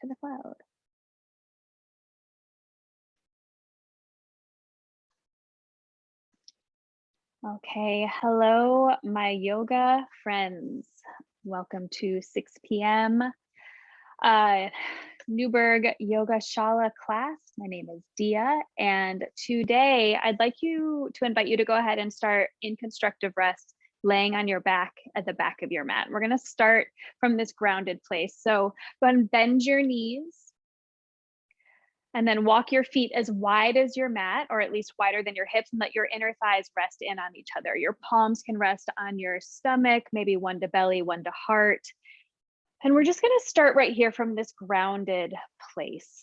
to the cloud. Okay, hello, my yoga friends. Welcome to 6 p.m. Newberg Yoga Shala class. My name is Dia, and today I'd like to invite you to go ahead and start in constructive rest, laying on your back at the back of your mat. We're going to start from this grounded place. So go ahead and bend your knees. And then walk your feet as wide as your mat, or at least wider than your hips, and let your inner thighs rest in on each other. Your palms can rest on your stomach, maybe one to belly, one to heart. And we're just going to start right here from this grounded place.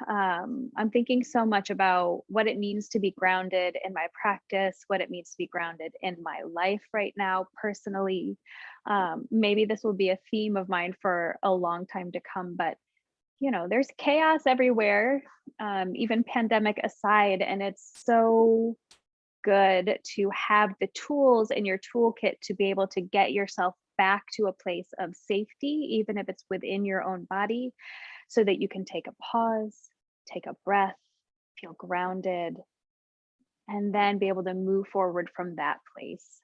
I'm thinking so much about what it means to be grounded in my practice, what it means to be grounded in my life right now, personally. Maybe this will be a theme of mine for a long time to come, but you know, there's chaos everywhere, even pandemic aside, and it's so good to have the tools in your toolkit to be able to get yourself back to a place of safety, even if it's within your own body, so that you can take a pause, take a breath, feel grounded, and then be able to move forward from that place.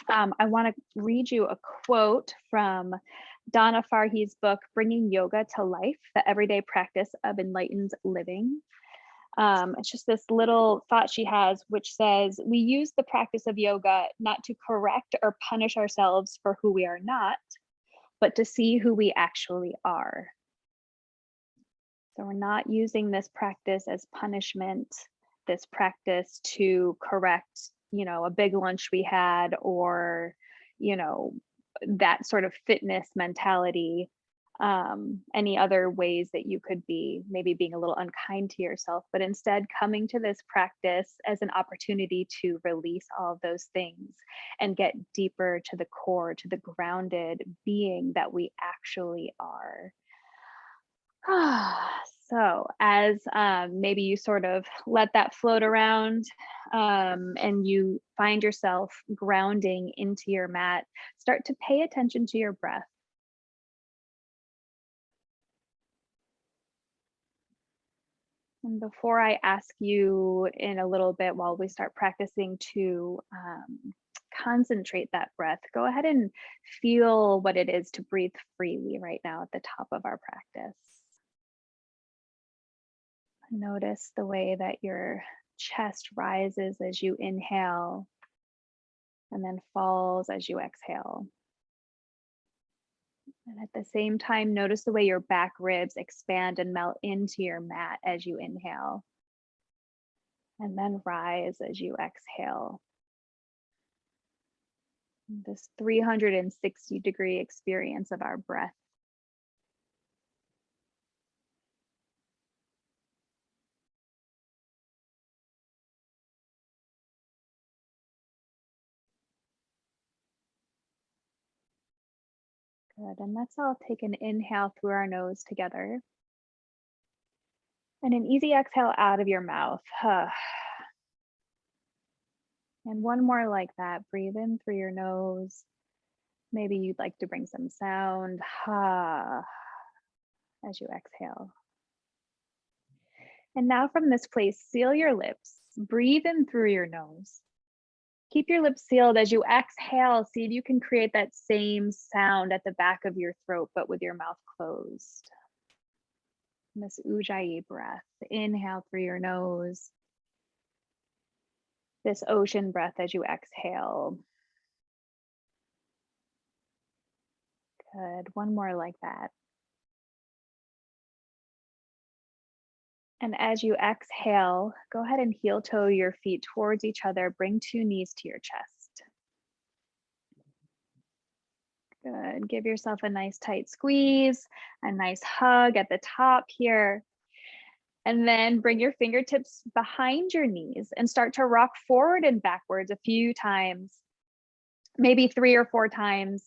I want to read you a quote from Donna Farhi's book, Bringing Yoga to Life, the Everyday Practice of Enlightened Living. It's just this little thought she has, which says, we use the practice of yoga not to correct or punish ourselves for who we are not, but to see who we actually are. So we're not using this practice as punishment, this practice to correct, you know, a big lunch we had, or, you know, that sort of fitness mentality, any other ways that you could be maybe being a little unkind to yourself, but instead coming to this practice as an opportunity to release all of those things and get deeper to the core, to the grounded being that we actually are. So as maybe you sort of let that float around, and you find yourself grounding into your mat, start to pay attention to your breath. And before I ask you in a little bit, while we start practicing, to concentrate that breath, go ahead and feel what it is to breathe freely right now at the top of our practice. Notice the way that your chest rises as you inhale and then falls as you exhale. And at the same time, notice the way your back ribs expand and melt into your mat as you inhale, and then rise as you exhale. This 360-degree experience of our breath. Good, and let's all take an inhale through our nose together. And an easy exhale out of your mouth. And one more like that. Breathe in through your nose. Maybe you'd like to bring some sound as you exhale. And now from this place, seal your lips. Breathe in through your nose. Keep your lips sealed as you exhale. See if you can create that same sound at the back of your throat, but with your mouth closed. And this Ujjayi breath. Inhale through your nose. This ocean breath as you exhale. Good. One more like that. And as you exhale, go ahead and heel toe your feet towards each other. Bring 2 knees to your chest. Good. Give yourself a nice tight squeeze, a nice hug at the top here. And then bring your fingertips behind your knees and start to rock forward and backwards a few times, maybe 3 or 4 times.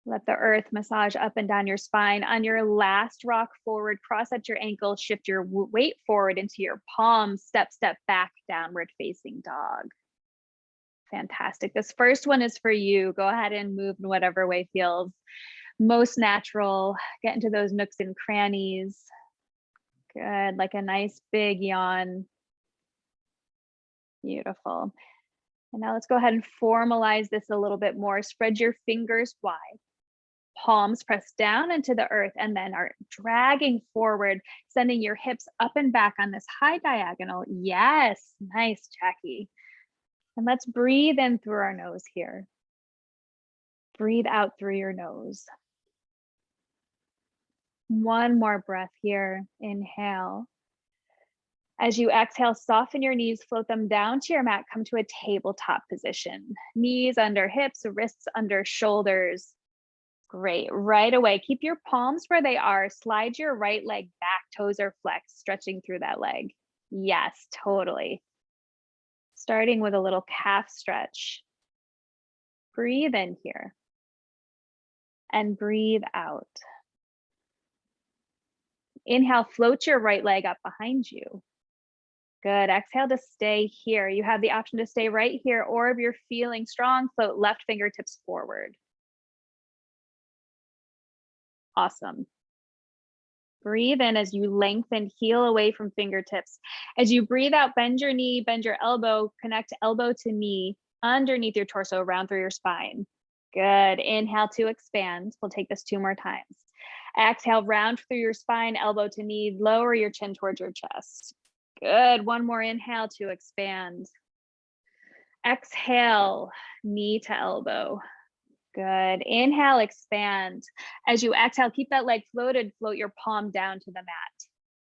Let the earth massage up and down your spine. On your last rock forward, cross at your ankle, shift your weight forward into your palms, step back, downward facing dog. Fantastic. This first one is for you. Go ahead and move in whatever way feels most natural. Get into those nooks and crannies. Good, like a nice big yawn. Beautiful. And now let's go ahead and formalize this a little bit more. Spread your fingers wide. Palms press down into the earth and then are dragging forward, sending your hips up and back on this high diagonal. Yes, nice, Jackie. And let's breathe in through our nose here. Breathe out through your nose. One more breath here. Inhale. As you exhale, soften your knees, float them down to your mat, come to a tabletop position. Knees under hips, wrists under shoulders. Great, right away, keep your palms where they are. Slide your right leg back, toes are flexed, stretching through that leg. Yes, totally. Starting with a little calf stretch. Breathe in here. And breathe out. Inhale, float your right leg up behind you. Good, exhale to stay here. You have the option to stay right here, or if you're feeling strong, float left fingertips forward. Awesome. Breathe in as you lengthen, heel away from fingertips. As you breathe out, bend your knee, bend your elbow, connect elbow to knee underneath your torso, round through your spine. Good, inhale to expand. We'll take this 2 more times. Exhale, round through your spine, elbow to knee, lower your chin towards your chest. Good, 1 more inhale to expand. Exhale, knee to elbow. Good, inhale, expand. As you exhale, keep that leg floated, float your palm down to the mat.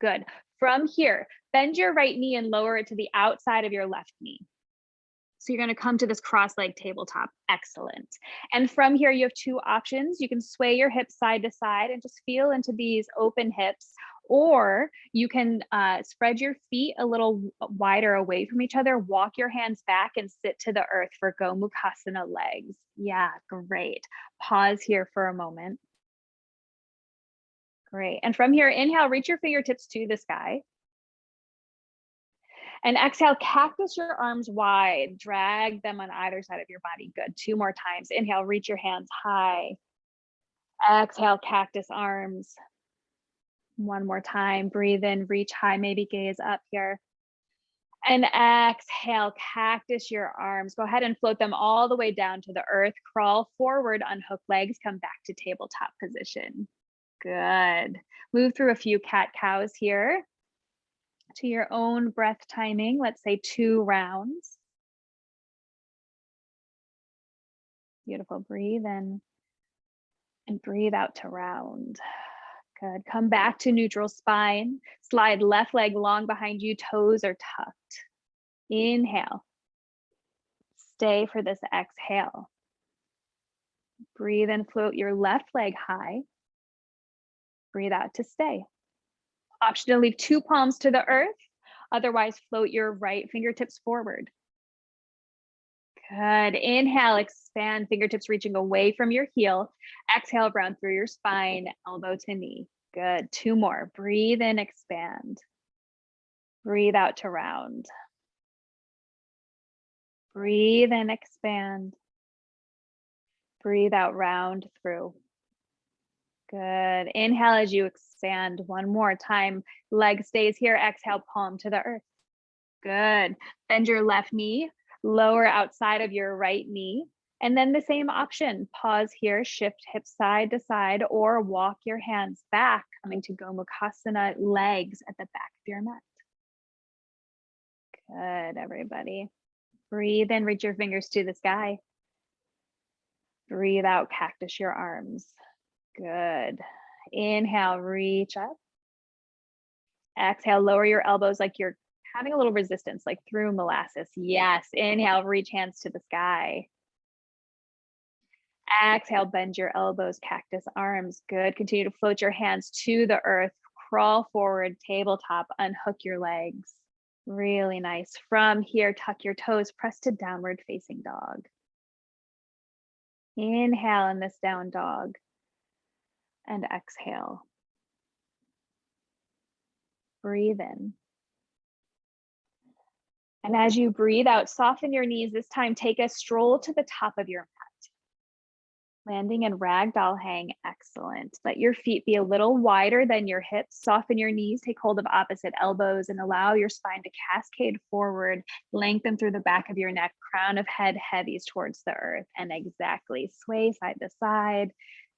Good, from here, bend your right knee and lower it to the outside of your left knee. So you're gonna come to this cross-leg tabletop, excellent. And from here, you have 2 options. You can sway your hips side to side and just feel into these open hips, or you can spread your feet a little wider away from each other, walk your hands back and sit to the earth for Gomukasana legs. Yeah, great. Pause here for a moment. Great, and from here, inhale, reach your fingertips to the sky. And exhale, cactus your arms wide, drag them on either side of your body. Good, 2 more times. Inhale, reach your hands high. Exhale, cactus arms. 1 more time, breathe in, reach high, maybe gaze up here. And exhale, cactus your arms. Go ahead and float them all the way down to the earth. Crawl forward, unhook legs, come back to tabletop position. Good. Move through a few cat-cows here. To your own breath timing, let's say 2 rounds. Beautiful, breathe in and breathe out to round. Good, come back to neutral spine. Slide left leg long behind you, toes are tucked. Inhale. Stay for this exhale. Breathe in, float your left leg high. Breathe out to stay. Option to leave 2 palms to the earth. Otherwise, float your right fingertips forward. Good. Inhale, expand, fingertips reaching away from your heel. Exhale, round through your spine, elbow to knee. Good. 2 more. Breathe in, expand. Breathe out to round. Breathe in, expand. Breathe out, round through. Good. Inhale as you expand 1 more time. Leg stays here. Exhale, palm to the earth. Good. Bend your left knee, lower outside of your right knee. And then the same option. Pause here, shift hips side to side, or walk your hands back, coming to Gomukasana, legs at the back of your mat. Good, everybody. Breathe in, reach your fingers to the sky. Breathe out, cactus your arms. Good. Inhale, reach up. Exhale, lower your elbows like you're having a little resistance, like through molasses. Yes. Inhale, reach hands to the sky. Exhale, bend your elbows, cactus arms. Good. Continue to float your hands to the earth. Crawl forward, tabletop, unhook your legs. Really nice. From here, tuck your toes, press to downward facing dog. Inhale in this down dog. And exhale. Breathe in. And as you breathe out, soften your knees. This time, take a stroll to the top of your mat. Landing in ragdoll hang, excellent. Let your feet be a little wider than your hips. Soften your knees, take hold of opposite elbows, and allow your spine to cascade forward. Lengthen through the back of your neck, crown of head heavies towards the earth. And exactly, sway side to side.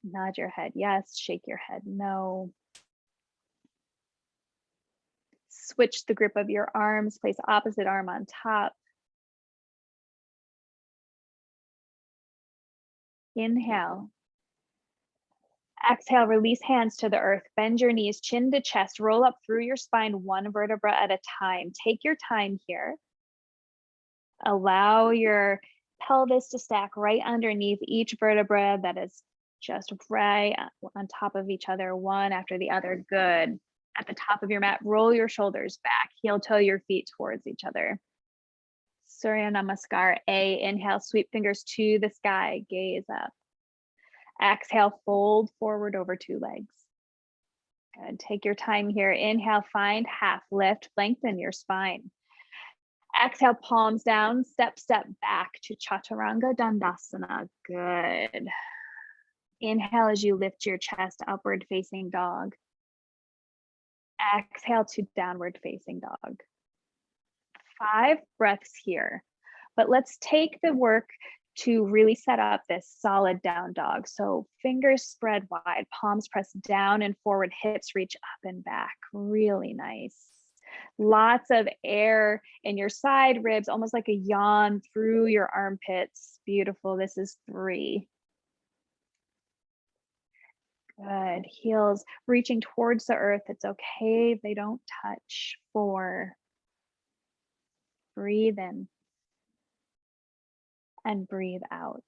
Nod your head yes, shake your head no. Switch the grip of your arms, place opposite arm on top. Inhale. Exhale, release hands to the earth. Bend your knees, chin to chest. Roll up through your spine, one vertebra at a time. Take your time here. Allow your pelvis to stack right underneath each vertebra that is just right on top of each other, one after the other. Good. At the top of your mat, roll your shoulders back. Heel toe your feet towards each other. Surya Namaskar A. Inhale, sweep fingers to the sky, gaze up. Exhale, fold forward over two legs. Good. Take your time here. Inhale, find half lift, lengthen your spine. Exhale, palms down, step back to Chaturanga Dandasana. Good. Inhale as you lift your chest, upward facing dog. Exhale to downward facing dog. 5 breaths here, but let's take the work to really set up this solid down dog. So fingers spread wide, palms press down and forward, hips reach up and back. Really nice. Lots of air in your side ribs, almost like a yawn through your armpits. Beautiful. This is 3. Good. Heels reaching towards the earth. It's okay if they don't touch. 4. Breathe in and breathe out.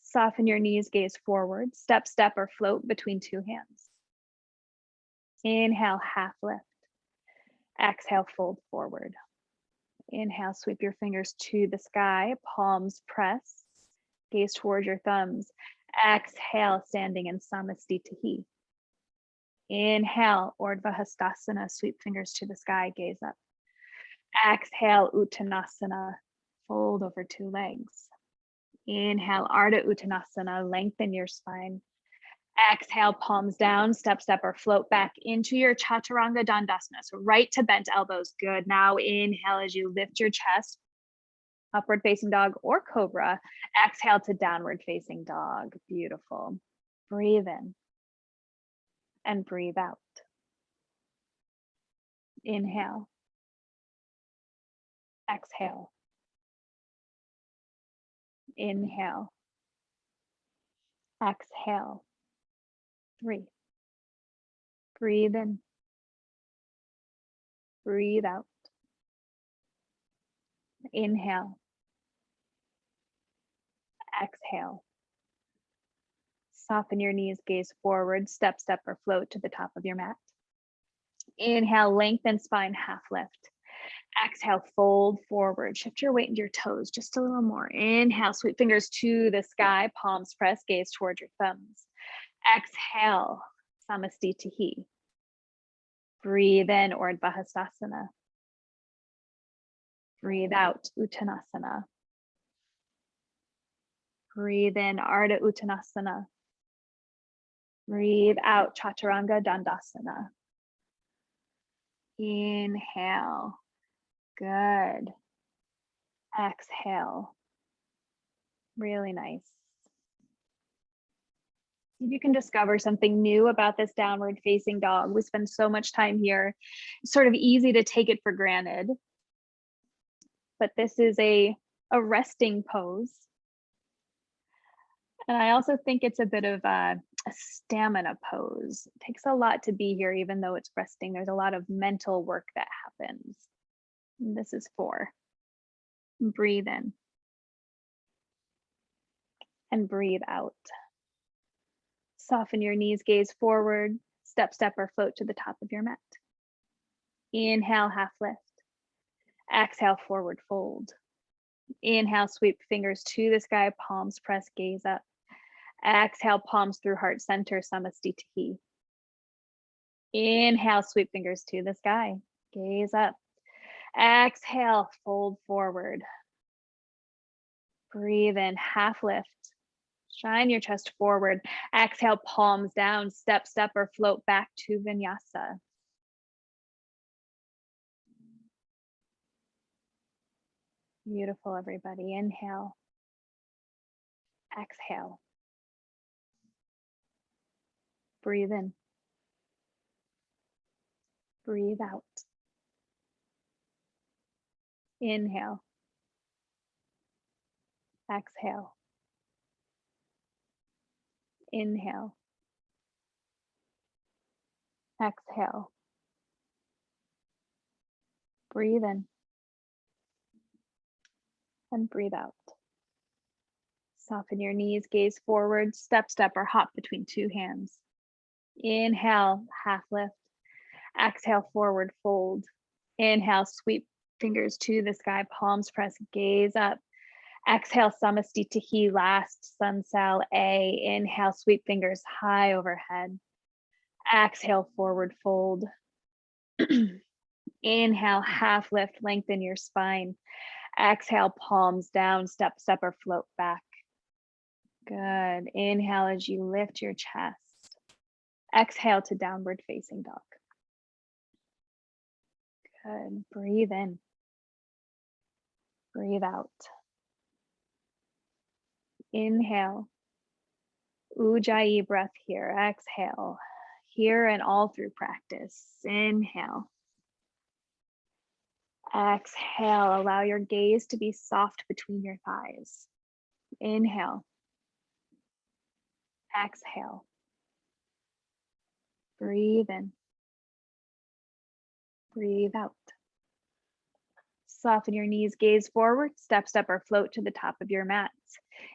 Soften your knees, gaze forward. Step or float between 2 hands. Inhale, half lift. Exhale, fold forward. Inhale, sweep your fingers to the sky, palms press, gaze toward your thumbs. Exhale, standing in Samastitihi. Inhale, Urdhva sweep fingers to the sky, gaze up. Exhale, Uttanasana, fold over 2 legs. Inhale, Ardha Uttanasana, lengthen your spine. Exhale, palms down, step or float back into your Chaturanga Dandasana. So right to bent elbows, good. Now inhale as you lift your chest, upward facing dog or cobra. Exhale to downward facing dog, beautiful. Breathe in and breathe out. Inhale. Exhale. Inhale. Exhale. 3. Breathe in. Breathe out. Inhale. Exhale. Soften your knees, gaze forward, step or float to the top of your mat. Inhale, lengthen spine, half lift. Exhale, fold forward. Shift your weight into your toes just a little more. Inhale, sweep fingers to the sky, palms press, gaze towards your thumbs. Exhale, Samastitihi. Breathe in, Urdhva. Breathe out, Uttanasana. Breathe in, Ardha Uttanasana. Breathe out, Chaturanga Dandasana. Inhale. Good. Exhale. Really nice. If you can discover something new about this downward facing dog. We spend so much time here. It's sort of easy to take it for granted. But this is a resting pose. And I also think it's a bit of a stamina pose. It takes a lot to be here, even though it's resting. There's a lot of mental work that happens. And this is 4. Breathe in. And breathe out. Soften your knees, gaze forward, step or float to the top of your mat. Inhale, half lift. Exhale, forward fold. Inhale, sweep fingers to the sky, palms press, gaze up. Exhale, palms through heart center, Samastitihi. Inhale, sweep fingers to the sky, gaze up. Exhale, fold forward. Breathe in, half lift. Shine your chest forward. Exhale, palms down, step, step, or float back to Vinyasa. Beautiful, everybody. Inhale. Exhale. Breathe in. Breathe out. Inhale. Exhale. Inhale. Exhale. Breathe in. And breathe out. Soften your knees, gaze forward, step, step, or hop between two hands. Inhale, half lift. Exhale, forward fold. Inhale, sweep fingers to the sky, palms press, gaze up. Exhale, Samastitihi, last sun cell A. Inhale, sweep fingers high overhead. Exhale, forward fold. Inhale, half lift, lengthen your spine. Exhale, palms down, step, step, or float back. Good. Inhale as you lift your chest. Exhale to downward facing dog. Good. Breathe in. Breathe out. Inhale. Ujjayi breath here. Exhale. Here and all through practice. Inhale. Exhale. Allow your gaze to be soft between your thighs. Inhale. Exhale. Breathe in. Breathe out. Soften your knees, gaze forward, step, step, or float to the top of your mats.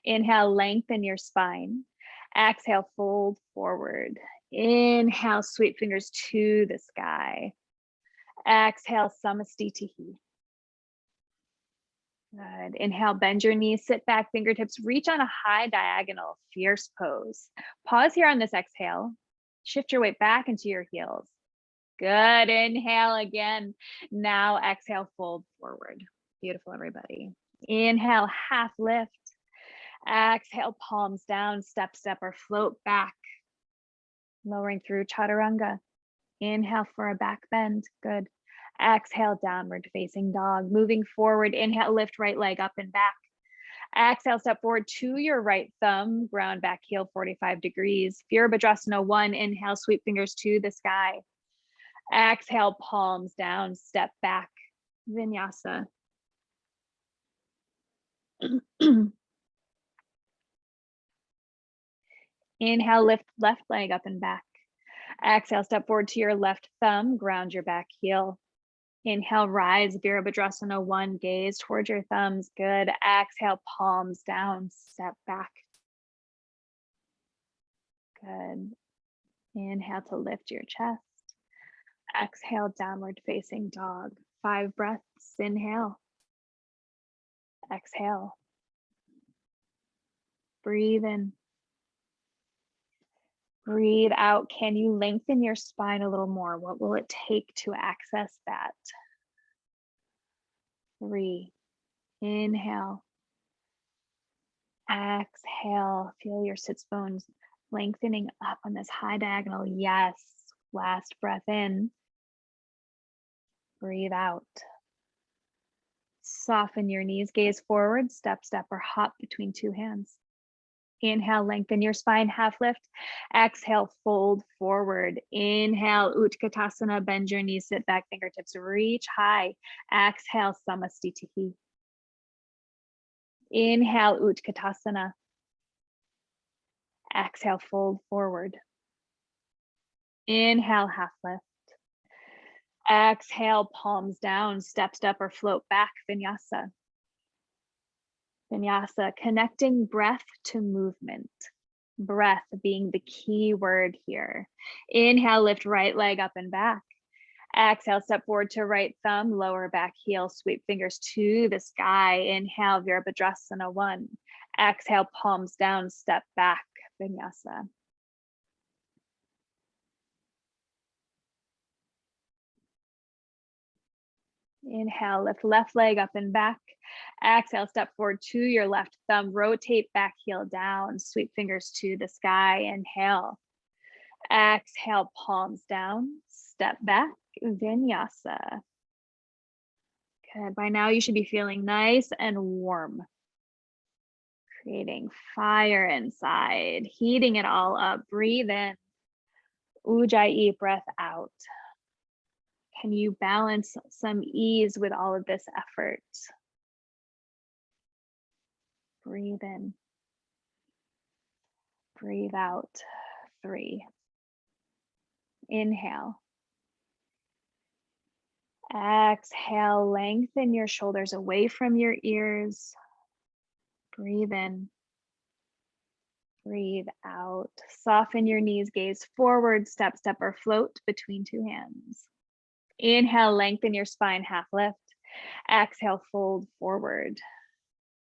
Inhale, lengthen your spine. Exhale, fold forward. Inhale, sweep fingers to the sky. Exhale, Samastitihi. Good. Inhale, bend your knees, sit back, fingertips, reach on a high diagonal, fierce pose. Pause here on this exhale. Shift your weight back into your heels. Good. Inhale again. Now exhale, fold forward. Beautiful, everybody. Inhale, half lift. Exhale, palms down, step, step, or float back. Lowering through Chaturanga. Inhale for a back bend. Good. Exhale, downward facing dog. Moving forward, inhale, lift right leg up and back. Exhale, step forward to your right thumb, ground back heel 45 degrees. Virabhadrasana 1, inhale, sweep fingers to the sky. Exhale, palms down, step back, Vinyasa. Inhale, lift left leg up and back. Exhale, step forward to your left thumb, ground your back heel. Inhale, rise, Virabhadrasana 1, gaze towards your thumbs. Good. Exhale, palms down, step back. Good. Inhale to lift your chest. Exhale, downward facing dog. 5 breaths. Inhale. Exhale. Breathe in. Breathe out. Can you lengthen your spine a little more? What will it take to access that? 3. Inhale. Exhale. Feel your sits bones lengthening up on this high diagonal. Yes. Last breath in. Breathe out. Soften your knees, gaze forward, step, step, or hop between two hands. Inhale, lengthen your spine, half lift. Exhale, fold forward. Inhale, Utkatasana, bend your knees, sit back, fingertips reach high. Exhale, Samastitihi. Inhale, Utkatasana. Exhale, fold forward. Inhale, half lift. Exhale, palms down, step, step, or float back, Vinyasa. Vinyasa, connecting breath to movement. Breath being the key word here. Inhale, lift right leg up and back. Exhale, step forward to right thumb, lower back heel, sweep fingers to the sky. Inhale, Virabhadrasana 1. Exhale, palms down, step back, Vinyasa. Inhale, lift left leg up and back. Exhale, step forward to your left thumb. Rotate back heel down. Sweep fingers to the sky. Inhale. Exhale, palms down. Step back. Vinyasa. Good. By now, you should be feeling nice and warm. Creating fire inside. Heating it all up. Breathe in. Ujjayi, breath out. Can you balance some ease with all of this effort? Breathe in. Breathe out. 3. Inhale. Exhale, lengthen your shoulders away from your ears. Breathe in. Breathe out. Soften your knees, gaze forward, step or float between two hands. Inhale, lengthen your spine, half lift. Exhale, fold forward.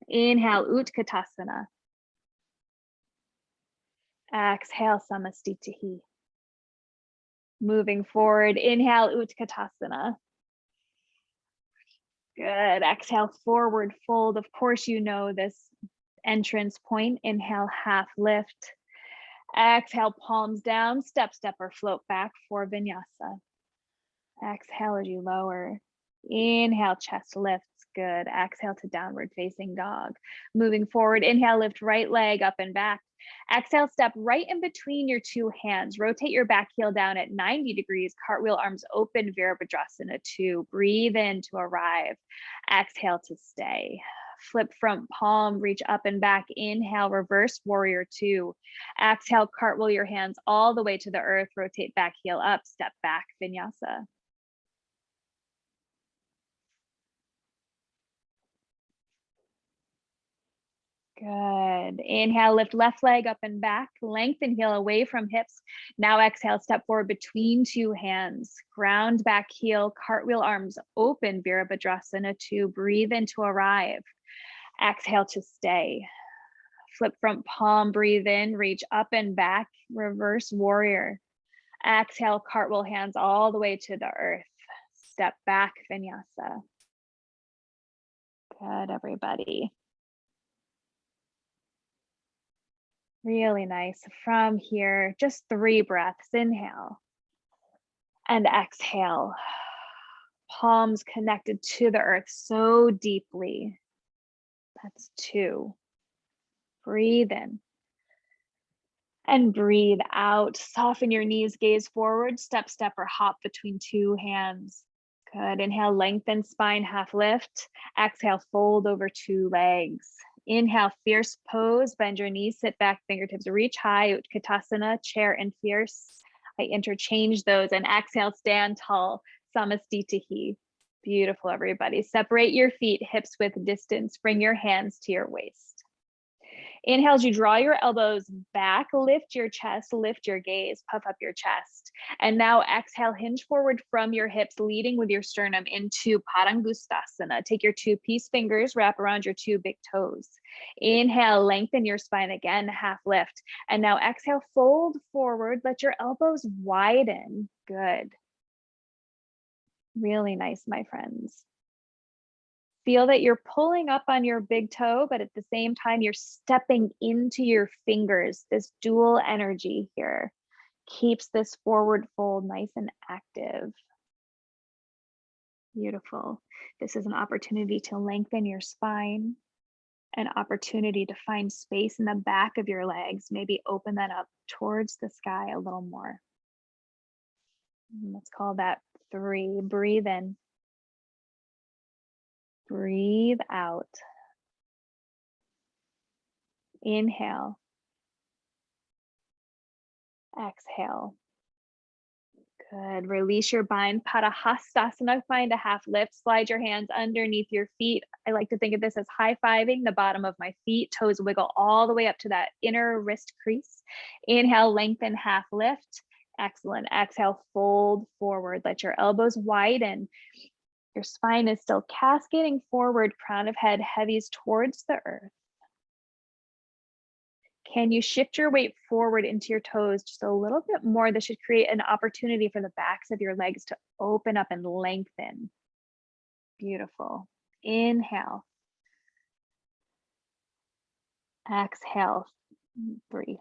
Inhale, Utkatasana. Exhale, Samastitihi. Moving forward, inhale, Utkatasana. Good. Exhale, forward fold. Of course, you know this entrance point. Inhale, half lift. Exhale, palms down, step or float back for Vinyasa. Exhale as you lower. Inhale, chest lifts. Good. Exhale to downward facing dog. Moving forward, inhale, lift right leg up and back. Exhale, step right in between your two hands. Rotate your back heel down at 90 degrees. Cartwheel arms open, Virabhadrasana 2. Breathe in to arrive. Exhale to stay. Flip front palm, reach up and back. Inhale, reverse warrior 2. Exhale, cartwheel your hands all the way to the earth. Rotate back heel up, step back, Vinyasa. Good. Inhale, lift left leg up and back. Lengthen heel away from hips. Now exhale, step forward between two hands. Ground back heel, cartwheel arms open, Virabhadrasana 2. Breathe in to arrive. Exhale to stay. Flip front palm, breathe in, reach up and back, reverse warrior. Exhale, cartwheel hands all the way to the earth. Step back, Vinyasa. Good, everybody. Really nice. From here, just 3 breaths. Inhale and exhale. Palms connected to the earth so deeply. That's 2. Breathe in and breathe out. Soften your knees, gaze forward, step or hop between two hands. Good. Inhale, lengthen spine, half lift. Exhale, fold over 2 legs. Inhale, fierce pose, bend your knees, sit back, fingertips reach high, Utkatasana, chair and fierce. I interchange those, and exhale, stand tall, Samastitihi. Beautiful, everybody. Separate your feet, hips width distance. Bring your hands to your waist. Inhale as you draw your elbows back, lift your chest, lift your gaze, puff up your chest. And now exhale, hinge forward from your hips, leading with your sternum into Padangustasana. Take your 2 peace fingers, wrap around your 2 big toes. Inhale, lengthen your spine again, half lift. And now exhale, fold forward, let your elbows widen. Good. Really nice, my friends. Feel that you're pulling up on your big toe, but at the same time, you're stepping into your fingers. This dual energy here keeps this forward fold nice and active. Beautiful. This is an opportunity to lengthen your spine, an opportunity to find space in the back of your legs. Maybe open that up towards the sky a little more. Let's call that 3. Breathe in. Breathe out. Inhale. Exhale. Good. Release your bind. Padangustasana. Find a half lift. Slide your hands underneath your feet. I like to think of this as high-fiving the bottom of my feet. Toes wiggle all the way up to that inner wrist crease. Inhale, lengthen, half lift. Excellent. Exhale, fold forward. Let your elbows widen. Your spine is still cascading forward, crown of head heavies towards the earth. Can you shift your weight forward into your toes just a little bit more? This should create an opportunity for the backs of your legs to open up and lengthen. Beautiful. Inhale. Exhale. 3.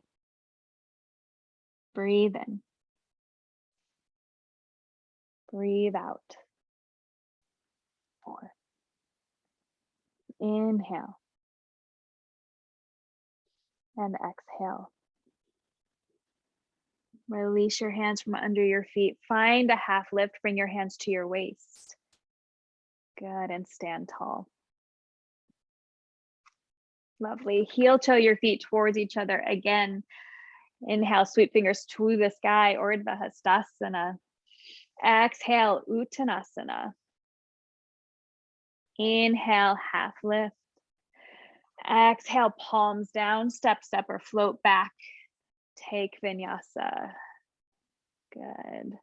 Breathe in. Breathe out. 4. Inhale. And exhale. Release your hands from under your feet. Find a half lift. Bring your hands to your waist. Good. And stand tall. Lovely. Heel toe your feet towards each other again. Inhale, sweep fingers to the sky, Urdhva. Exhale, Uttanasana. Inhale, half lift. Exhale, palms down, step, or float back. Take Vinyasa. Good.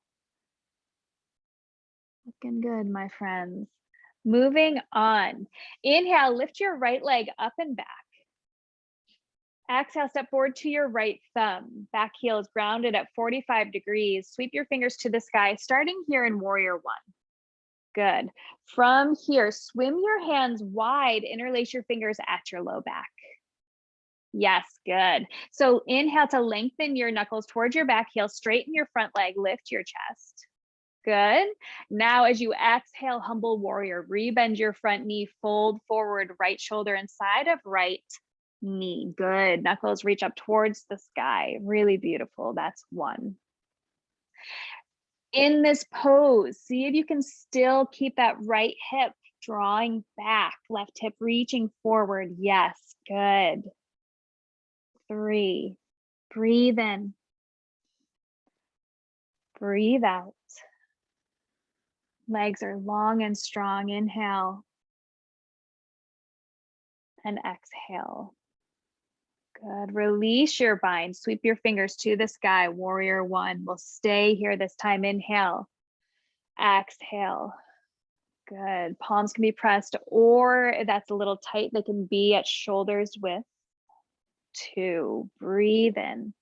Looking good, my friends. Moving on. Inhale, lift your right leg up and back. Exhale, step forward to your right thumb. Back heel is grounded at 45 degrees. Sweep your fingers to the sky, starting here in Warrior One. Good. From here, swim your hands wide, interlace your fingers at your low back. Yes, good. So inhale to lengthen your knuckles towards your back heel, straighten your front leg, lift your chest. Good. Now as you exhale, humble warrior, rebend your front knee, fold forward, right shoulder inside of right knee. Good. Knuckles reach up towards the sky. Really beautiful. That's 1. In this pose, see if you can still keep that right hip drawing back, left hip reaching forward. Yes, good. 3. Breathe in. Breathe out. Legs are long and strong. Inhale. And exhale. Good. Release your bind. Sweep your fingers to the sky. Warrior One. We'll stay here this time. Inhale. Exhale. Good. Palms can be pressed, or if that's a little tight, they can be at shoulders width. 2. Breathe in.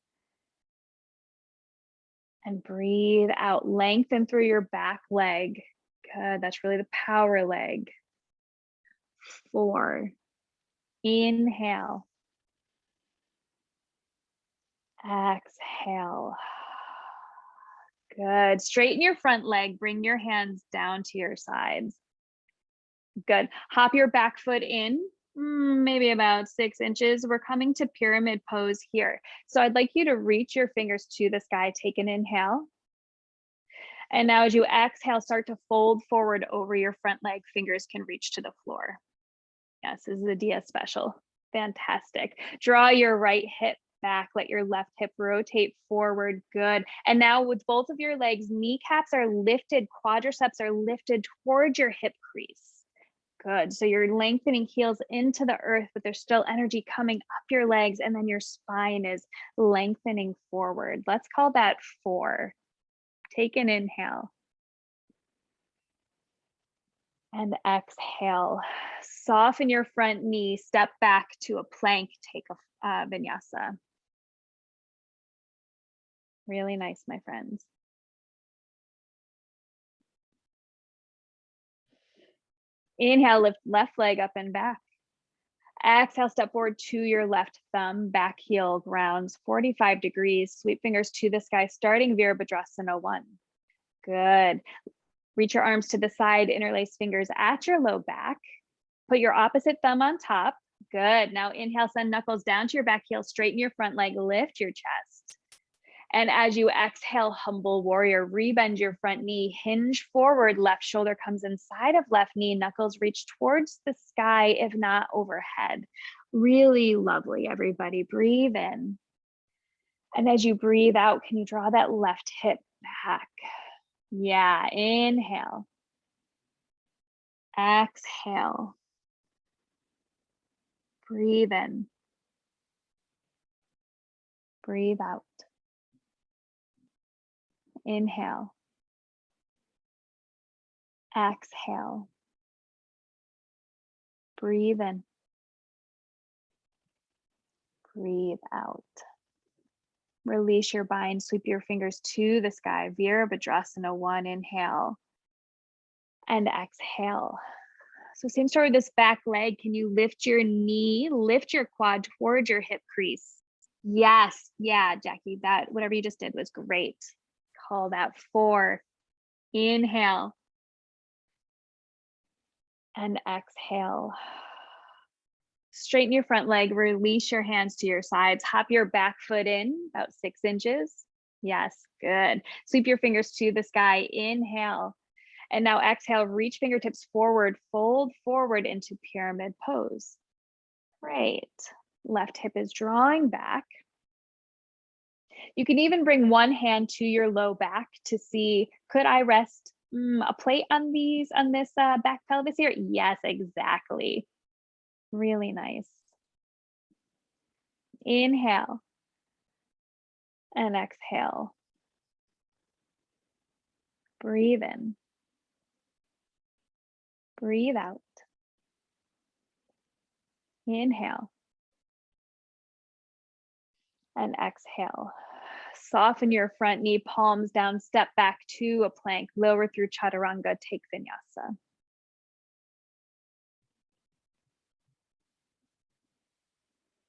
And breathe out. Lengthen through your back leg. Good. That's really the power leg. 4. Inhale. Exhale. Good. Straighten your front leg. Bring your hands down to your sides. Good. Hop your back foot in, maybe about 6 inches. We're coming to pyramid pose here. So I'd like you to reach your fingers to the sky. Take an inhale. And now as you exhale, start to fold forward over your front leg. Fingers can reach to the floor. Yes, this is a Dia special. Fantastic. Draw your right hip back. Let your left hip rotate forward. Good. And now with both of your legs, kneecaps are lifted, quadriceps are lifted towards your hip crease. Good. So you're lengthening heels into the earth, but there's still energy coming up your legs, and then your spine is lengthening forward. Let's call that 4. Take an inhale. And exhale. Soften your front knee, step back to a plank, take a vinyasa. Really nice, my friends. Inhale, lift left leg up and back. Exhale, step forward to your left thumb, back heel grounds 45 degrees. Sweep fingers to the sky, starting Virabhadrasana 1. Good. Reach your arms to the side, interlace fingers at your low back. Put your opposite thumb on top. Good. Now inhale, send knuckles down to your back heel, straighten your front leg, lift your chest. And as you exhale, humble warrior, rebend your front knee, hinge forward, left shoulder comes inside of left knee, knuckles reach towards the sky, if not overhead. Really lovely, everybody. Breathe in. And as you breathe out, can you draw that left hip back? Yeah, inhale. Exhale. Breathe in. Breathe out. Inhale. Exhale. Breathe in. Breathe out. Release your bind, sweep your fingers to the sky. Virabhadrasana 1, inhale. And exhale. So same story with this back leg. Can you lift your knee, lift your quad towards your hip crease? Yes. Yeah, Jackie, that whatever you just did was great. Call that 4. Inhale. And exhale. Straighten your front leg, release your hands to your sides, hop your back foot in about 6 inches. Yes, good. Sweep your fingers to the sky. Inhale. And now exhale, reach fingertips forward, fold forward into pyramid pose. Great. Left hip is drawing back. You can even bring one hand to your low back to see, could I rest a plate on this back pelvis here? Yes, exactly. Really nice. Inhale and exhale. Breathe in. Breathe out. Inhale and exhale. Soften your front knee, palms down, step back to a plank, lower through Chaturanga, take Vinyasa.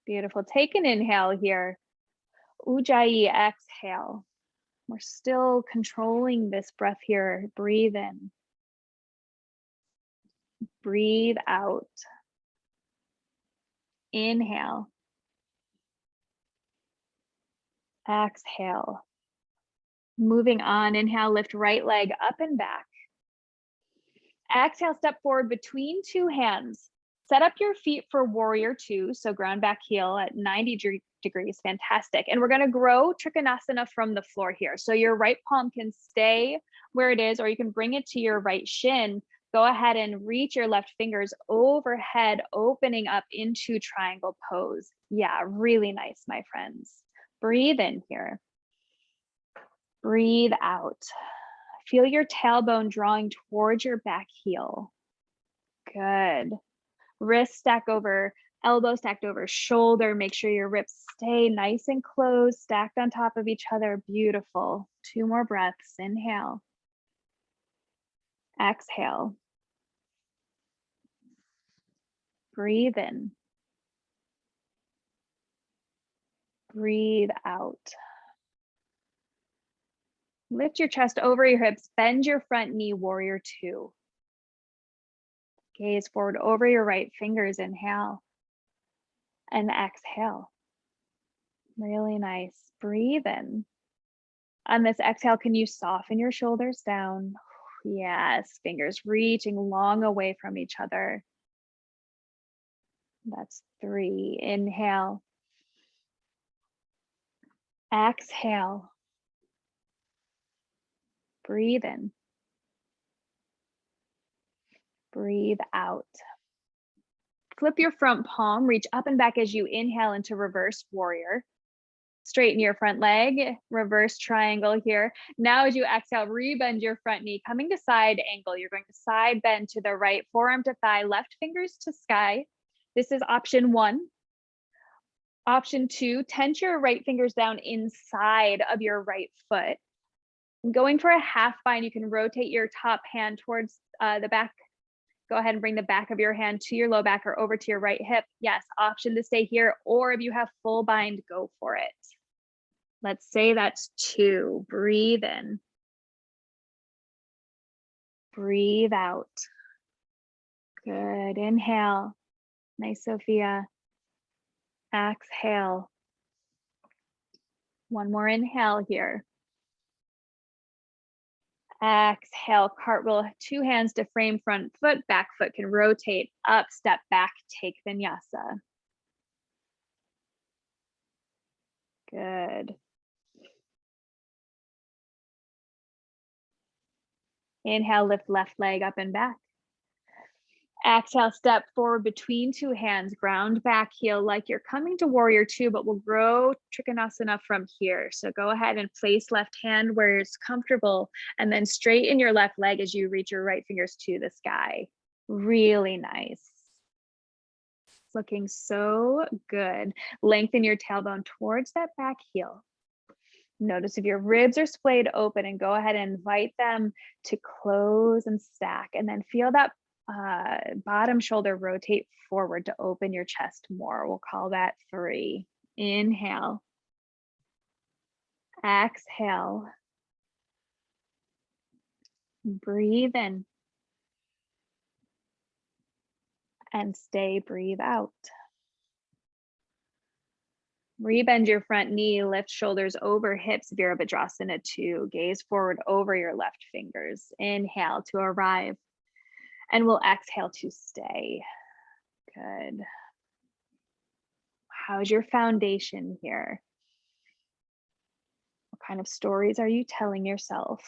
Beautiful. Take an inhale here. Ujjayi, exhale. We're still controlling this breath here. Breathe in. Breathe out. Inhale. Exhale. Moving on, inhale, lift right leg up and back. Exhale, step forward between two hands. Set up your feet for warrior 2. So ground back heel at 90 degrees, fantastic. And we're gonna grow Trikonasana from the floor here. So your right palm can stay where it is, or you can bring it to your right shin. Go ahead and reach your left fingers overhead, opening up into triangle pose. Yeah, really nice, my friends. Breathe in here. Breathe out. Feel your tailbone drawing towards your back heel. Good. Wrist stack over, elbow stacked over shoulder. Make sure your ribs stay nice and closed, stacked on top of each other. Beautiful. 2 more breaths. Inhale. Exhale. Breathe in. Breathe out. Lift your chest over your hips. Bend your front knee, warrior 2. Gaze forward over your right fingers. Inhale. And exhale. Really nice. Breathe in. On this exhale, can you soften your shoulders down? Yes, fingers reaching long away from each other. That's 3. Inhale. Exhale. Breathe in. Breathe out. Flip your front palm, reach up and back as you inhale into reverse warrior. Straighten your front leg, reverse triangle here. Now as you exhale, rebend your front knee, coming to side angle. You're going to side bend to the right, forearm to thigh, left fingers to sky. This is option 1. Option 2, tense your right fingers down inside of your right foot. Going for a half bind, you can rotate your top hand towards the back. Go ahead and bring the back of your hand to your low back or over to your right hip. Yes, option to stay here, or if you have full bind, go for it. Let's say that's 2. Breathe in. Breathe out. Good. Inhale. Nice, Sophia. Exhale. One more inhale here. Exhale, cartwheel, 2 hands to frame front foot, back foot can rotate up, step back, take Vinyasa. Good. Inhale, lift left leg up and back. Exhale, step forward between 2 hands, ground back heel like you're coming to warrior 2, but we'll grow Trikonasana from here. So go ahead and place left hand where it's comfortable, and then straighten your left leg as you reach your right fingers to the sky. Really nice. Looking so good. Lengthen your tailbone towards that back heel. Notice if your ribs are splayed open, and go ahead and invite them to close and stack, and then feel that Bottom shoulder rotate forward to open your chest more. We'll call that 3. Inhale. Exhale. Breathe in. And stay, breathe out. Rebend your front knee, lift shoulders over hips, Virabhadrasana 2. Gaze forward over your left fingers. Inhale to arrive. And we'll exhale to stay. Good. How's your foundation here? What kind of stories are you telling yourself?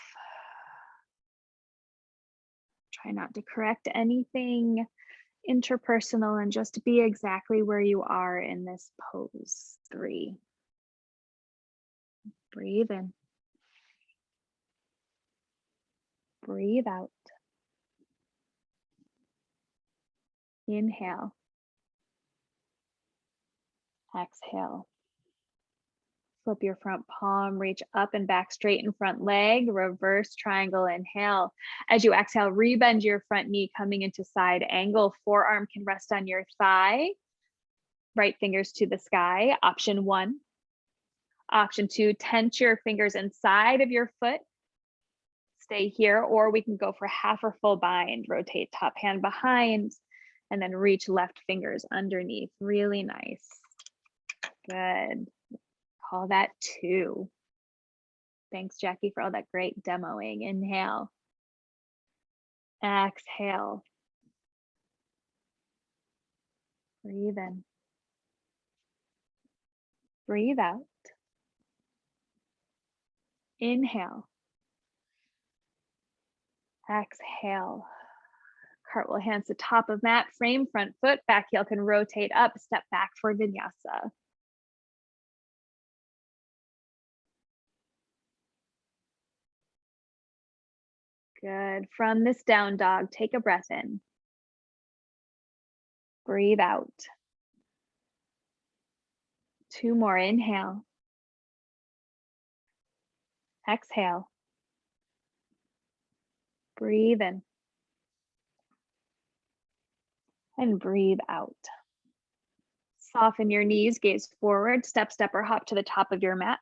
Try not to correct anything interpersonal and just be exactly where you are in this pose. 3. Breathe in. Breathe out. Inhale. Exhale. Flip your front palm, reach up and back, straighten front leg, reverse triangle, inhale. As you exhale, rebend your front knee, coming into side angle. Forearm can rest on your thigh. Right fingers to the sky, option 1. Option 2, tense your fingers inside of your foot. Stay here, or we can go for half or full bind. Rotate top hand behind, and then reach left fingers underneath. Really nice. Good. Call that 2. Thanks, Jackie, for all that great demoing. Inhale. Exhale. Breathe in. Breathe out. Inhale. Exhale. Cartwheel hands to top of mat, frame front foot, back heel can rotate up, step back for Vinyasa. Good. From this down dog, take a breath in. Breathe out. 2 more. Inhale. Exhale. Breathe in. And breathe out. Soften your knees, gaze forward, step, or hop to the top of your mat.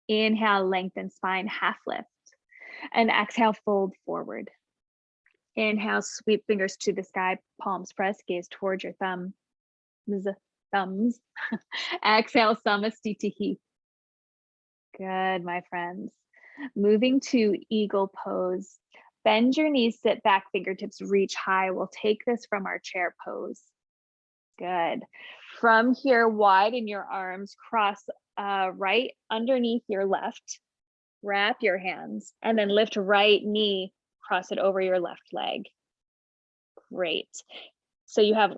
Inhale, lengthen spine, half lift. And exhale, fold forward. Inhale, sweep fingers to the sky, palms press, gaze towards your thumbs. Exhale, Samastitihi. Good, my friends. Moving to eagle pose. Bend your knees, sit back, fingertips reach high. We'll take this from our chair pose. Good. From here, widen your arms, cross right underneath your left. Wrap your hands and then lift right knee, cross it over your left leg. Great. So you have,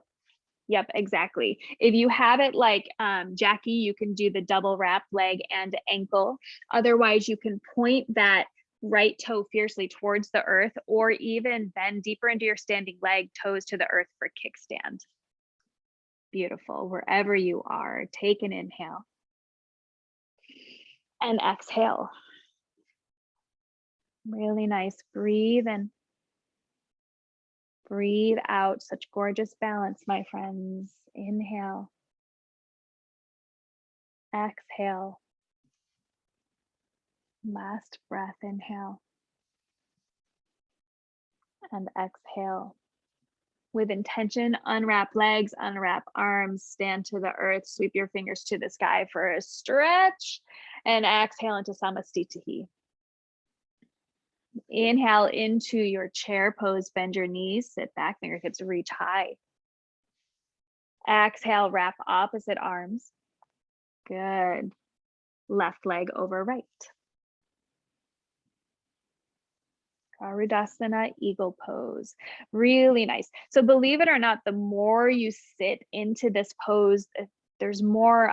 yep, exactly. If you have it like Jackie, you can do the double wrap leg and ankle. Otherwise, you can point that right toe fiercely towards the earth, or even bend deeper into your standing leg, toes to the earth for kickstand. Beautiful. Wherever you are, take an inhale and exhale. Really nice. Breathe in. Breathe out. Such gorgeous balance, my friends. Inhale. Exhale. Last breath. Inhale. And exhale. With intention, unwrap legs, unwrap arms, stand to the earth, sweep your fingers to the sky for a stretch, and exhale into Samastitihi. Inhale into your chair pose, bend your knees, sit back, fingertips reach high. Exhale, wrap opposite arms. Good. Left leg over right. Garudasana, eagle pose. Really nice. So believe it or not, the more you sit into this pose, there's more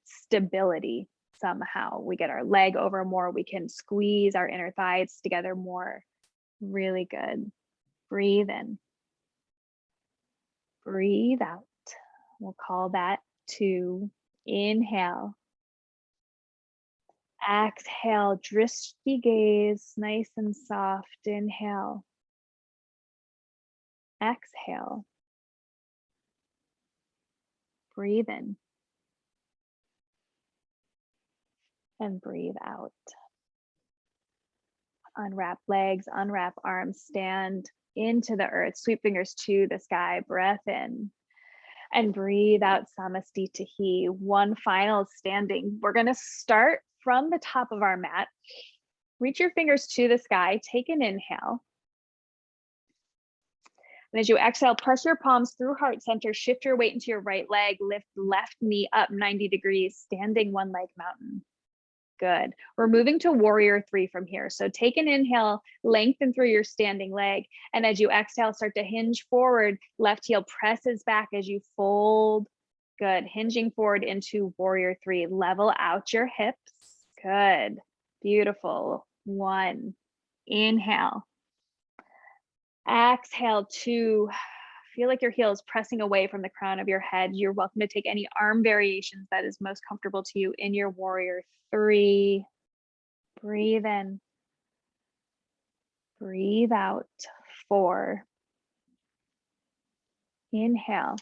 stability somehow. We get our leg over more. We can squeeze our inner thighs together more. Really good. Breathe in. Breathe out. We'll call that 2. Inhale. Exhale, drishti gaze, nice and soft. Inhale. Exhale. Breathe in. And breathe out. Unwrap legs, unwrap arms, stand into the earth, sweep fingers to the sky, breath in. And breathe out, Samastitihi. One final standing. We're gonna start from the top of our mat. Reach your fingers to the sky, take an inhale. And as you exhale, press your palms through heart center, shift your weight into your right leg, lift left knee up 90 degrees, standing one leg mountain. Good. We're moving to warrior three from here. So take an inhale, lengthen through your standing leg. And as you exhale, start to hinge forward. Left heel presses back as you fold. Good. Hinging forward into warrior three. Level out your hips. Good. Beautiful. One. Inhale. Exhale. Two. Feel like your heel is pressing away from the crown of your head. You're welcome to take any arm variations that is most comfortable to you in your warrior three. Breathe in. Breathe out. Four. Inhale.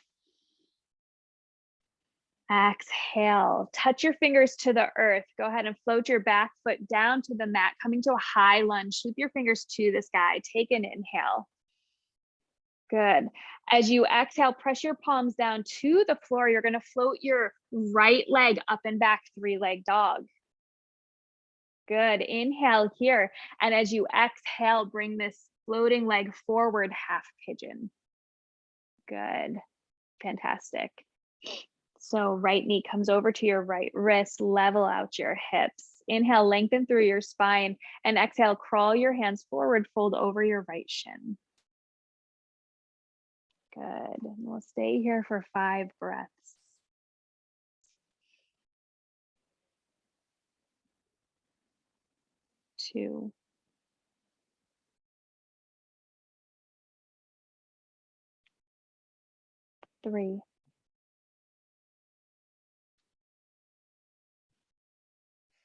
Exhale. Touch your fingers to the earth. Go ahead and float your back foot down to the mat, coming to a high lunge. Sweep your fingers to the sky. Take an inhale. Good. As you exhale, press your palms down to the floor. You're going to float your right leg up and back, three-leg dog. Good. Inhale here. And as you exhale, bring this floating leg forward, half pigeon. Good. Fantastic. So right knee comes over to your right wrist, level out your hips. Inhale, lengthen through your spine, and exhale, crawl your hands forward, fold over your right shin. Good. And we'll stay here for 5 breaths. 2. 3.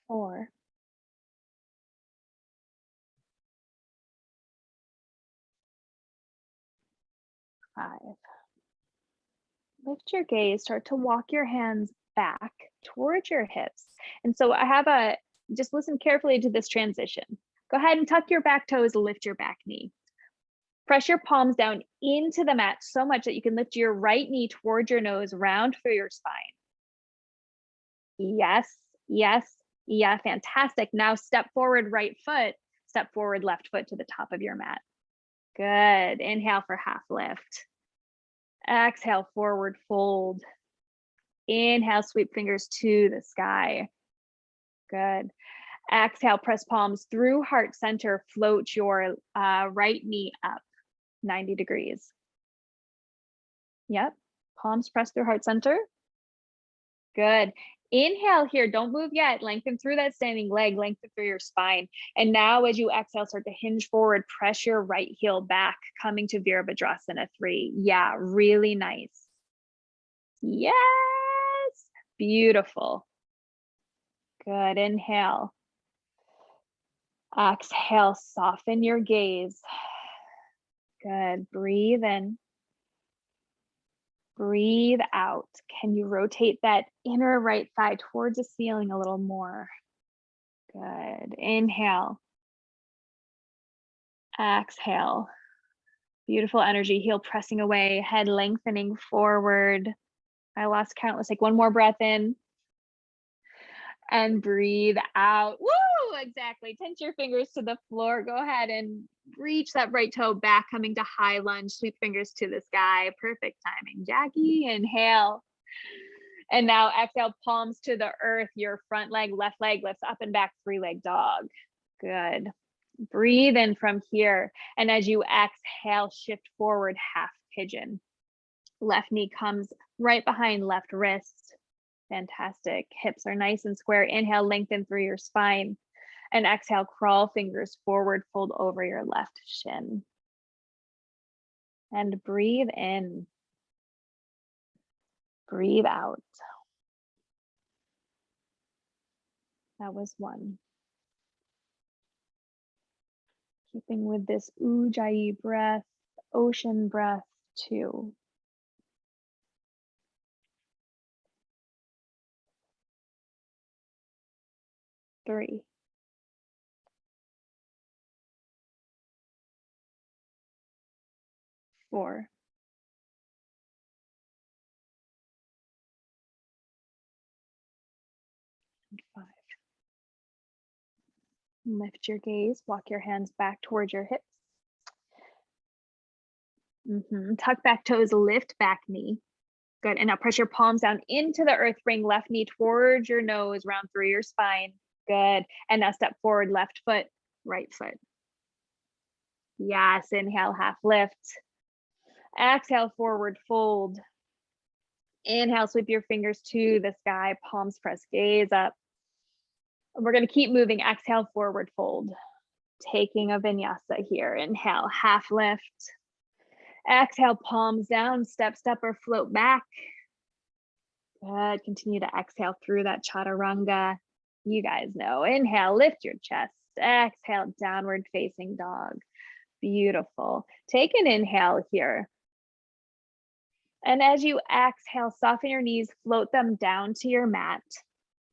4. 5. Lift your gaze, start to walk your hands back towards your hips. And so just listen carefully to this transition. Go ahead and tuck your back toes, lift your back knee. Press your palms down into the mat so much that you can lift your right knee towards your nose, round through your spine. Yes, yes, yeah, fantastic. Now step forward, right foot, step forward, left foot to the top of your mat. Good. Inhale for half lift. Exhale, forward fold. Inhale, sweep fingers to the sky. Good. Exhale, press palms through heart center, float your right knee up 90 degrees. Yep. Palms press through heart center. Good. Inhale here, don't move yet. Lengthen through that standing leg, lengthen through your spine. And now as you exhale, start to hinge forward, press your right heel back, coming to Virabhadrasana 3. Yeah, really nice. Yes, beautiful. Good, inhale. Exhale, soften your gaze. Good, breathe in. Breathe out. Can you rotate that inner right thigh towards the ceiling a little more? Good. Inhale. Exhale. Beautiful energy. Heel pressing away, head lengthening forward. I lost count. Let's take one more breath in. And breathe out. Woo! Exactly. Tense your fingers to the floor. Go ahead and reach that right toe back, coming to high lunge. Sweep fingers to the sky. Perfect timing. Jackie, inhale. And now exhale, palms to the earth. Your front leg, left leg lifts up and back, three-leg dog. Good. Breathe in from here. And as you exhale, shift forward, half pigeon. Left knee comes right behind left wrist. Fantastic. Hips are nice and square. Inhale, lengthen through your spine. And exhale, crawl fingers forward, fold over your left shin. And breathe in. Breathe out. That was 1. Keeping with this Ujjayi breath, Ocean breath, 2. 3. 4. And 5. Lift your gaze, walk your hands back towards your hips. Tuck back toes, lift back knee. Good. And now press your palms down into the earth. Bring left knee towards your nose, round through your spine. Good. And now step forward, left foot, right foot. Yes. Inhale, half lift. Exhale, forward fold. Inhale, sweep your fingers to the sky, palms press, gaze up. And we're going to keep moving. Exhale, forward fold. Taking a vinyasa here. Inhale, half lift. Exhale, palms down, step or float back. Good. Continue to exhale through that chaturanga. You guys know. Inhale, lift your chest. Exhale, downward facing dog. Beautiful. Take an inhale here. And as you exhale, soften your knees, float them down to your mat.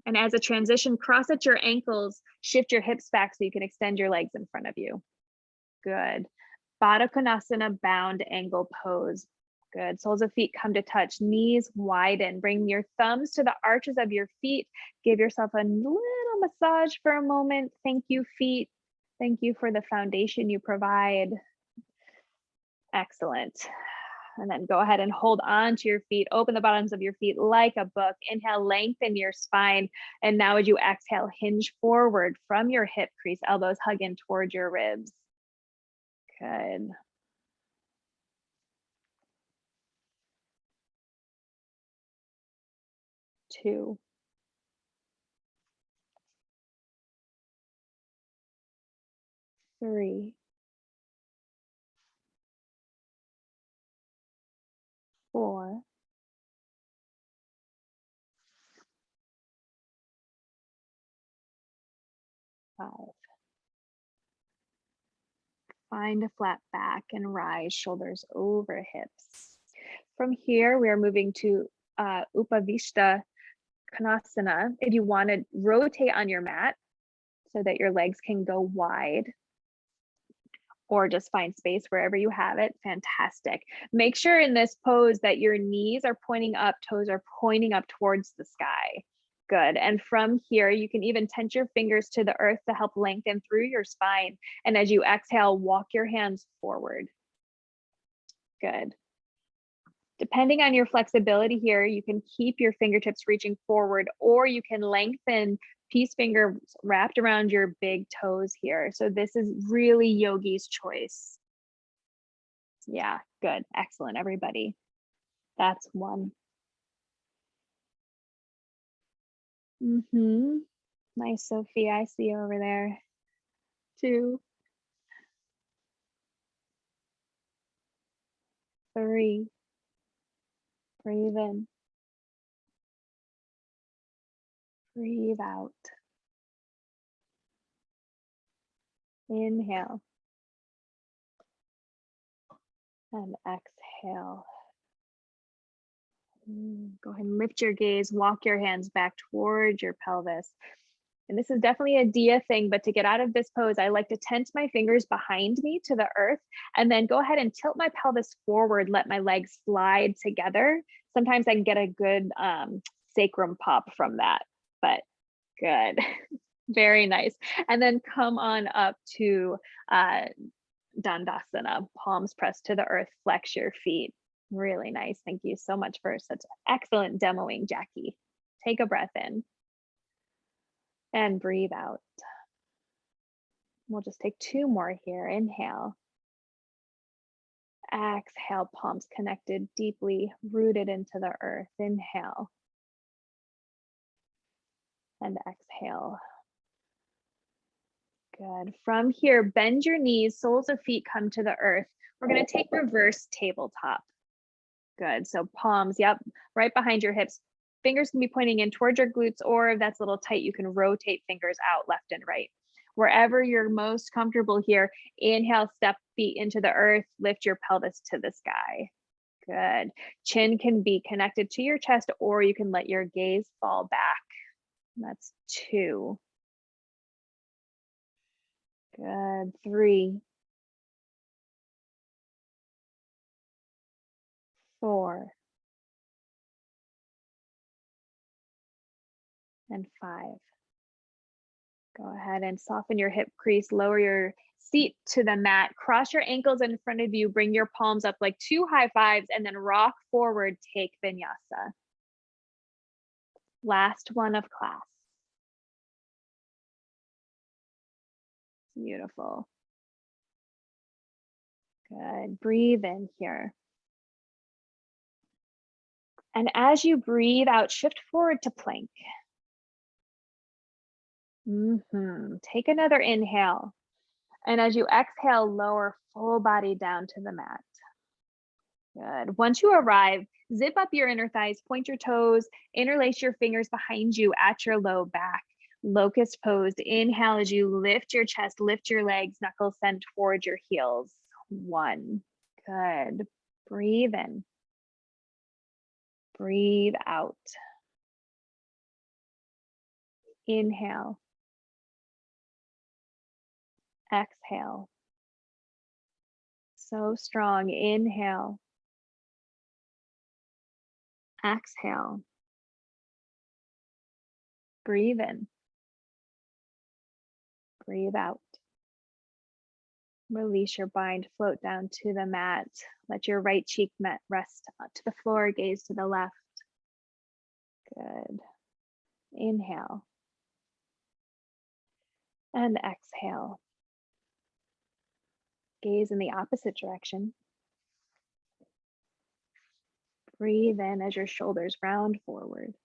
And as a transition, cross at your ankles, shift your hips back so you can extend your legs in front of you. Good. Padangustasana, bound angle pose. Good. Soles of feet come to touch, knees widen. Bring your thumbs to the arches of your feet. Give yourself a little massage for a moment. Thank you, feet. Thank you for the foundation you provide. Excellent. And then go ahead and hold on to your feet. Open the bottoms of your feet like a book. Inhale, lengthen your spine. And now as you exhale, hinge forward from your hip crease, elbows hug in towards your ribs. Good. Two. 3. 4. 5. Find a flat back and rise, shoulders over hips. From here, we are moving to Trikonasana. If you want to rotate on your mat so that your legs can go wide, or just find space wherever you have it, fantastic. Make sure in this pose that your knees are pointing up, toes are pointing up towards the sky. Good. And from here, you can even tense your fingers to the earth to help lengthen through your spine. And as you exhale, walk your hands forward. Good. Depending on your flexibility here, you can keep your fingertips reaching forward, or you can lengthen peace fingers wrapped around your big toes here. So this is really yogi's choice. Yeah, good. Excellent, everybody. That's 1. Nice, Sophie. I see you over there. 2. 3. Breathe in. Breathe out. Inhale. And exhale. Go ahead and lift your gaze, walk your hands back towards your pelvis. And this is definitely a Dia thing, but to get out of this pose, I like to tense my fingers behind me to the earth, and then go ahead and tilt my pelvis forward, let my legs slide together. Sometimes I can get a good sacrum pop from that, but good. Very nice. And then come on up to Dandasana, palms pressed to the earth, flex your feet. Really nice. Thank you so much for such excellent demoing, Jackie. Take a breath in and breathe out. We'll just take 2 more here. Inhale. Exhale, palms connected, deeply rooted into the earth. Inhale. And exhale. Good. From here, bend your knees, soles of feet come to the earth. We're going to take reverse tabletop. Good. So palms, yep, right behind your hips. Fingers can be pointing in towards your glutes, or if that's a little tight, you can rotate fingers out left and right. Wherever you're most comfortable here, inhale, step feet into the earth, lift your pelvis to the sky. Good. Chin can be connected to your chest, or you can let your gaze fall back. That's 2. Good. 3, 4, and 5. Go ahead and soften your hip crease, lower your seat to the mat, cross your ankles in front of you, bring your palms up like 2 high fives, and then rock forward, take vinyasa. Last one of class. Beautiful. Good. Breathe in here. And as you breathe out, shift forward to plank. Take another inhale. And as you exhale, lower full body down to the mat. Good. Once you arrive, zip up your inner thighs, point your toes, interlace your fingers behind you at your low back. Locust pose. Inhale as you lift your chest, lift your legs, knuckles send towards your heels. 1. Good. Breathe in. Breathe out. Inhale. Exhale. So strong. Inhale. Exhale. Breathe in. Breathe out. Release your bind, float down to the mat. Let your right cheek rest to the floor, gaze to the left. Good. Inhale. And exhale. Gaze in the opposite direction. Breathe in as your shoulders round forward.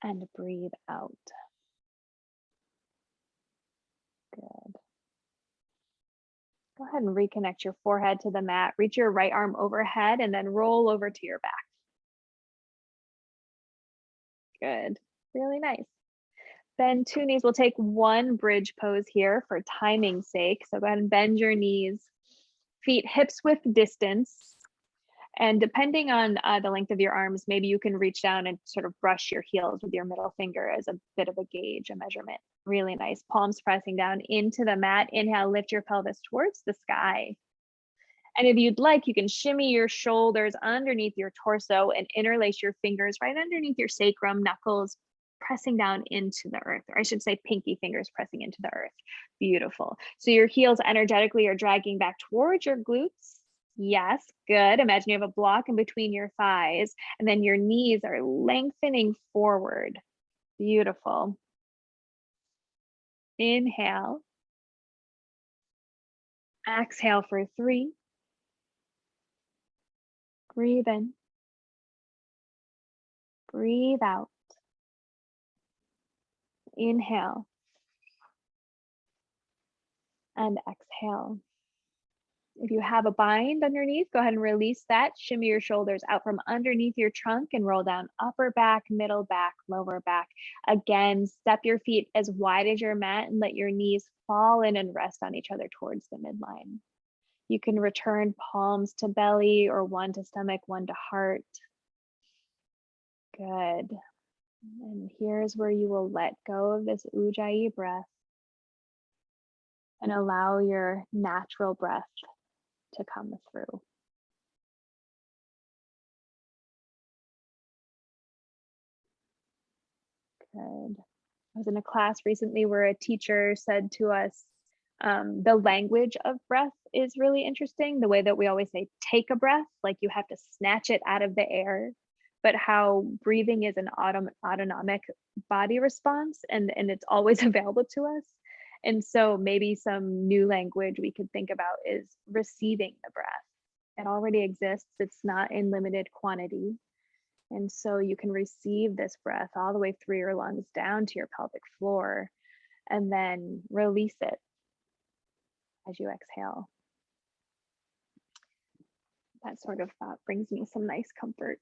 And breathe out. Good. Go ahead and reconnect your forehead to the mat. Reach your right arm overhead and then roll over to your back. Good. Really nice. Bend 2 knees. We'll take 1 bridge pose here for timing's sake. So go ahead and bend your knees, feet hips width distance. And depending on the length of your arms, maybe you can reach down and sort of brush your heels with your middle finger as a bit of a gauge, a measurement. Really nice. Palms pressing down into the mat. Inhale, lift your pelvis towards the sky. And if you'd like, you can shimmy your shoulders underneath your torso and interlace your fingers right underneath your sacrum, knuckles pressing down into the earth, or I should say pinky fingers pressing into the earth. Beautiful. So your heels energetically are dragging back towards your glutes. Yes, good. Imagine you have a block in between your thighs, and then your knees are lengthening forward. Beautiful. Inhale. Exhale for 3. Breathe in. Breathe out. Inhale. And exhale. If you have a bind underneath, go ahead and release that. Shimmy your shoulders out from underneath your trunk and roll down upper back, middle back, lower back. Again, step your feet as wide as your mat and let your knees fall in and rest on each other towards the midline. You can return palms to belly or 1 to stomach, 1 to heart. Good. And here's where you will let go of this Ujjayi breath and allow your natural breath to come through. Good. I was in a class recently where a teacher said to us, the language of breath is really interesting. The way that we always say, take a breath, like you have to snatch it out of the air, but how breathing is an autonomic body response and it's always available to us. And so maybe some new language we could think about is receiving the breath. It already exists. It's not in limited quantity. And so you can receive this breath all the way through your lungs down to your pelvic floor and then release it as you exhale. That sort of brings me some nice comfort.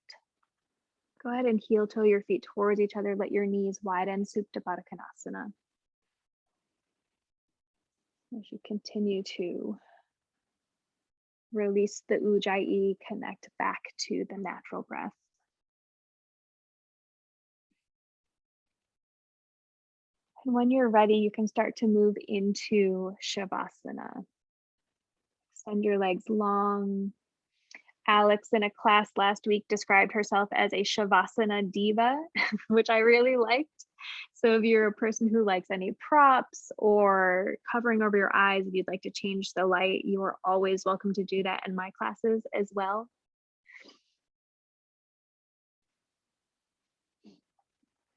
Go ahead and heel toe your feet towards each other. Let your knees widen, Supta Padangustasana. As you continue to release the ujjayi, connect back to the natural breath. And when you're ready, you can start to move into Shavasana. Extend your legs long. Alex in a class last week described herself as a Shavasana diva, which I really liked. So if you're a person who likes any props or covering over your eyes, if you'd like to change the light, you are always welcome to do that in my classes as well.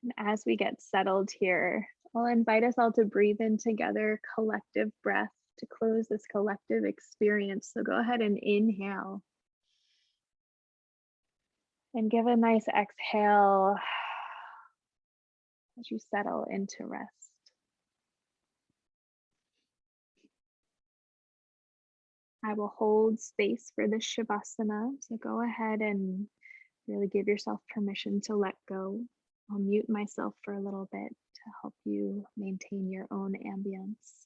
And as we get settled here, I'll invite us all to breathe in together, collective breath to close this collective experience. So go ahead and inhale. And give a nice exhale as you settle into rest. I will hold space for this Shavasana, so go ahead and really give yourself permission to let go. I'll mute myself for a little bit to help you maintain your own ambience.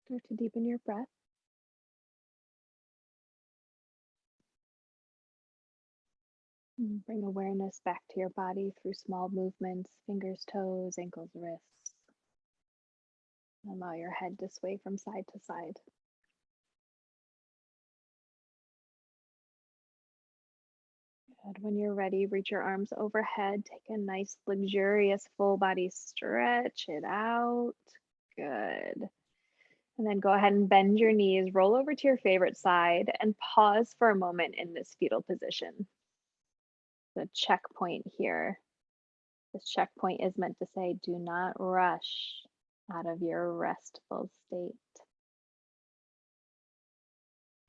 Start to deepen your breath. And bring awareness back to your body through small movements, fingers, toes, ankles, wrists. Allow your head to sway from side to side. Good. When you're ready, reach your arms overhead. Take a nice, luxurious full body stretch it out. Good. And then go ahead and bend your knees, roll over to your favorite side, and pause for a moment in this fetal position. The checkpoint here. This checkpoint is meant to say, do not rush out of your restful state.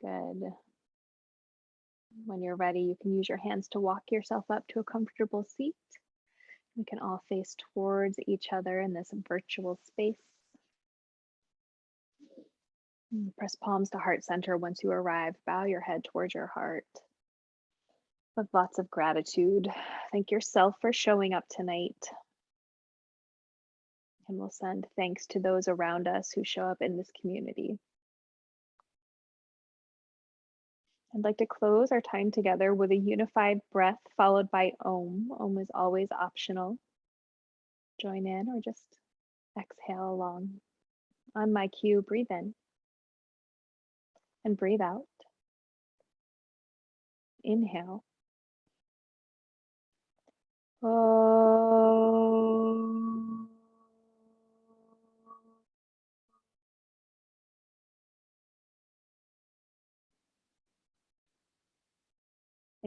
Good. When you're ready, you can use your hands to walk yourself up to a comfortable seat. We can all face towards each other in this virtual space. Press palms to heart center once you arrive. Bow your head towards your heart. With lots of gratitude. Thank yourself for showing up tonight. And we'll send thanks to those around us who show up in this community. I'd like to close our time together with a unified breath followed by Om. Om is always optional. Join in or just exhale along. On my cue, breathe in and breathe out. Inhale. Om.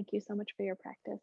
Thank you so much for your practice.